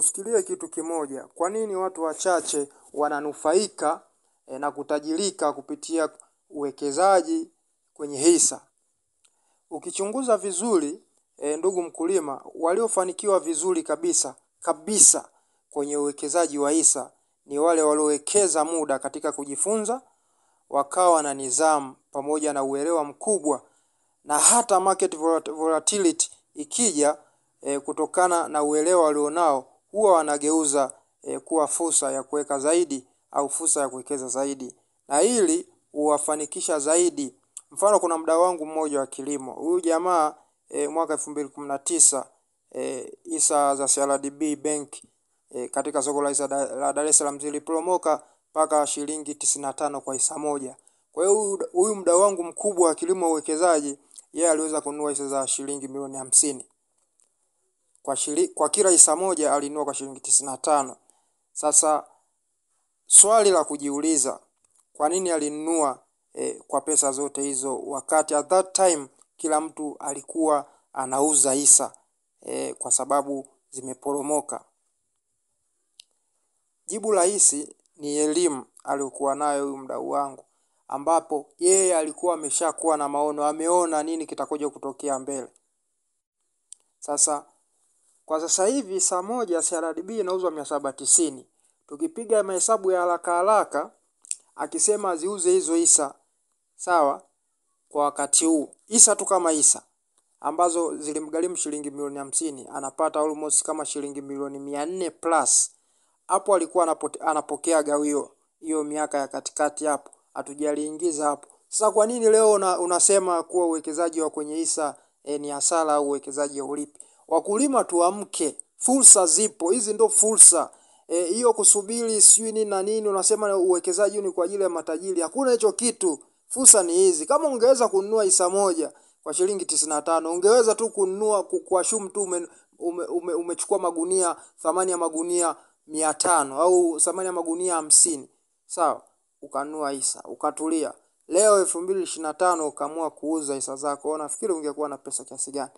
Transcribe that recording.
Tufikirie kitu kimoja. Kwa nini watu wachache wananufaika na kutajirika kupitia uwekezaji kwenye hisa? Ukichunguza vizuri, ndugu mkulima, waliofanikiwa vizuri kabisa kwenye uwekezaji wa hisa ni wale waliowekeza muda katika kujifunza, wakawa na nidhamu pamoja na uelewa mkubwa, na hata market volatility ikija, kutokana na uelewa walionao, huwa wanageuza kuwa fursa ya kuweka zaidi au fursa ya kuwekeza zaidi, na hili huwafanikisha zaidi. Mfano, kuna mdau wangu mmoja wa kilimo. Huyu jamaa mwaka 2019 hisa za CRDB Bank katika soko la hisa la Dar es Salaam ziliporomoka mpaka shilingi 95 kwa hisa moja. Kwa hiyo huyu mdau wangu mkubwa wa kilimo uwekezaji, yeye aliweza kununua hisa za shilingi milioni 50. Kwa kila hisa moja alinunua kwa shilingi 95. Sasa swali la kujiuliza, kwa nini alinunua kwa pesa zote hizo wakati at that time kila mtu alikuwa anauza hisa kwa sababu zimeporomoka? Jibu rahisi ni elimu aliyokuwa nayo huyu mdau wangu, ambapo yeye alikuwa ameshakuwa na maono, ameona nini kitakuja kutokea mbele. Sasa kwa sasa hivi saa moja CRDB inauzwa 790. Tukipiga mahesabu ya haraka akisema ziuze hizo hisa, sawa, kwa wakati huu hisa tu kama hisa ambazo zilimgharimu shilingi milioni 50, anapata almost kama shilingi milioni 400 plus. Hapo alikuwa anapokea gawio hiyo miaka ya katikati hapo, hatujaliingiza hapo. Sasa kwa nini leo unasema kuwa uwekezaji wa kwenye hisa ni hasara au uwekezaji ulipi? Wakulima tuamke, fursa zipo, hizi ndo fursa. Hiyo kusubiri sijui nini na nini, unasema uwekezaji ni kwa ajili ya matajiri, hakuna hicho kitu. Fursa ni hizi. Kama ungeweza kununua hisa moja kwa shilingi 95, ungeweza tu kununua kwa shumu tu umechukua magunia, thamani ya magunia 500 au thamani ya magunia 50, sawa, ukanunua hisa, ukatulia. Leo 2025 ukaamua kuuza hisa zako, unafikiri ungekuwa na pesa kiasi gani?